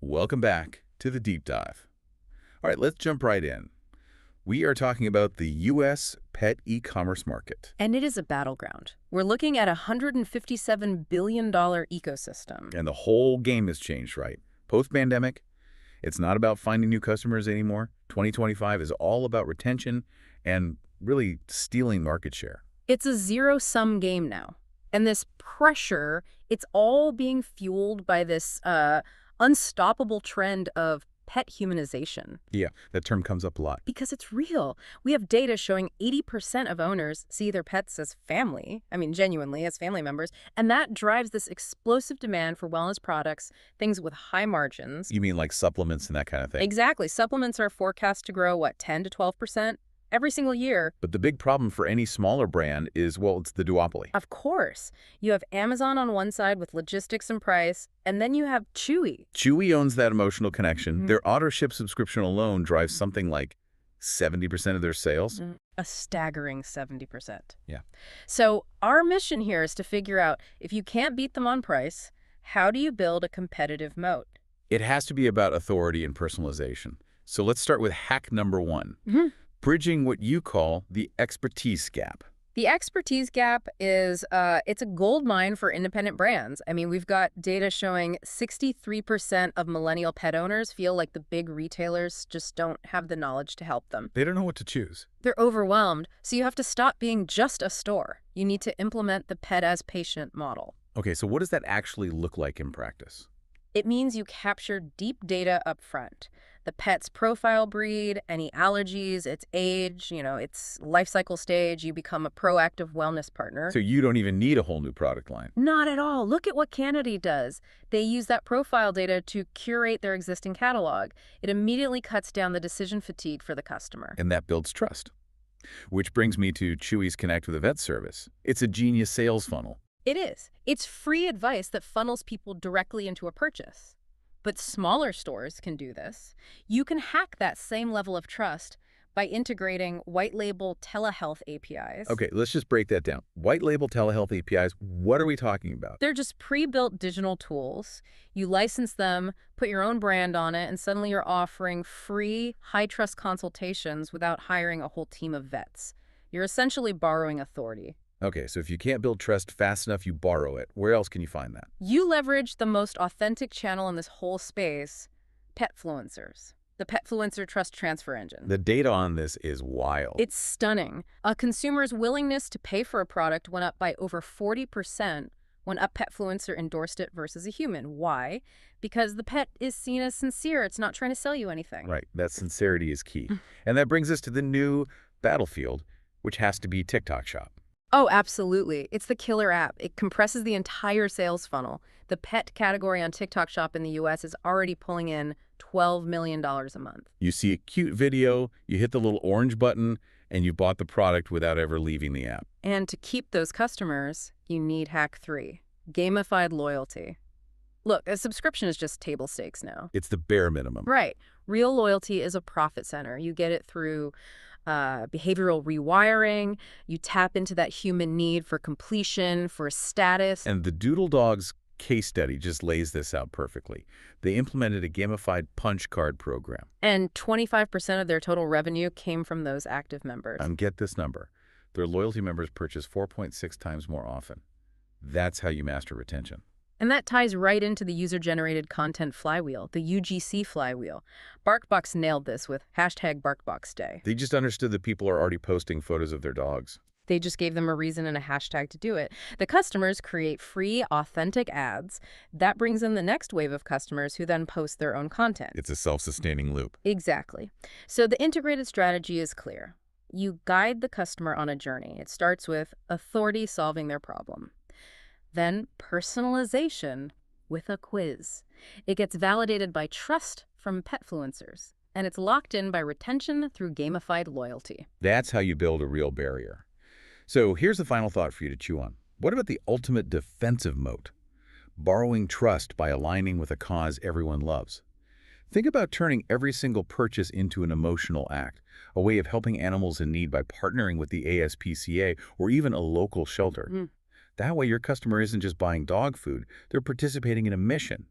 Welcome back to the deep dive. All right, let's jump right in. We are talking about the U.S. pet e-commerce market. And it is a battleground. We're looking at a $157 billion ecosystem. And the whole game has changed, right? Post-pandemic, it's not about finding new customers anymore. 2025 is all about retention and really stealing market share. It's a zero-sum game now. And this pressure, it's all being fueled by this unstoppable trend of pet humanization. Yeah, that term comes up a lot. Because it's real. We have data showing 80% of owners see their pets as family, genuinely as family members, and that drives this explosive demand for wellness products, things with high margins. You mean like supplements and that kind of thing? Exactly. Supplements are forecast to grow, 10 to 12%? Every single year. But the big problem for any smaller brand is, well, it's the duopoly. Of course. You have Amazon on one side with logistics and price, and then you have Chewy. Chewy owns that emotional connection. Their auto-ship subscription alone drives something like 70% of their sales. A staggering 70%. Yeah. So our mission here is to figure out, if you can't beat them on price, how do you build a competitive moat? It has to be about authority and personalization. So let's start with hack number one. Bridging what you call the expertise gap. The expertise gap is, it's a gold mine for independent brands. We've got data showing 63% of millennial pet owners feel like the big retailers just don't have the knowledge to help them. They don't know what to choose. They're overwhelmed, so you have to stop being just a store. You need to implement the pet as patient model. Okay, so what does that actually look like in practice? It means you capture deep data up front. The pet's profile breed, any allergies, its age, its life cycle stage. You become a proactive wellness partner. So you don't even need a whole new product line. Not at all. Look at what Canada does. They use that profile data to curate their existing catalog. It immediately cuts down the decision fatigue for the customer. And that builds trust. Which brings me to Chewy's Connect with a Vet service. It's a genius sales funnel. It is. It's free advice that funnels people directly into a purchase. But smaller stores can do this. You can hack that same level of trust by integrating white label telehealth APIs. Okay, let's just break that down. White label telehealth APIs, what are we talking about? They're just pre-built digital tools. You license them, put your own brand on it, and suddenly you're offering free, high-trust consultations without hiring a whole team of vets. You're essentially borrowing authority. Okay, so if you can't build trust fast enough, you borrow it. Where else can you find that? You leverage the most authentic channel in this whole space, Petfluencers, the Petfluencer trust transfer engine. The data on this is wild. It's stunning. A consumer's willingness to pay for a product went up by over 40% when a Petfluencer endorsed it versus a human. Why? Because the pet is seen as sincere. It's not trying to sell you anything. Right, that sincerity is key. And that brings us to the new battlefield, which has to be TikTok Shop. Oh, absolutely. It's the killer app. It compresses the entire sales funnel. The pet category on TikTok Shop in the US is already pulling in $12 million a month. You see a cute video, you hit the little orange button, and you bought the product without ever leaving the app. And to keep those customers, you need hack 3, gamified loyalty. Look, a subscription is just table stakes now. It's the bare minimum. Right. Real loyalty is a profit center. You get it through behavioral rewiring. You tap into that human need for completion, for status. And the Doodle Dogs case study just lays this out perfectly. They implemented a gamified punch card program. And 25% of their total revenue came from those active members. And get this number. Their loyalty members purchase 4.6 times more often. That's how you master retention. And that ties right into the user-generated content flywheel, the UGC flywheel. BarkBox nailed this with #BarkBoxDay. They just understood that people are already posting photos of their dogs. They just gave them a reason and a hashtag to do it. The customers create free, authentic ads. That brings in the next wave of customers who then post their own content. It's a self-sustaining loop. Exactly. So the integrated strategy is clear. You guide the customer on a journey. It starts with authority solving their problem. Then personalization with a quiz. It gets validated by trust from Petfluencers, and it's locked in by retention through gamified loyalty. That's how you build a real barrier. So here's the final thought for you to chew on. What about the ultimate defensive moat? Borrowing trust by aligning with a cause everyone loves. Think about turning every single purchase into an emotional act, a way of helping animals in need by partnering with the ASPCA or even a local shelter. That way your customer isn't just buying dog food, they're participating in a mission.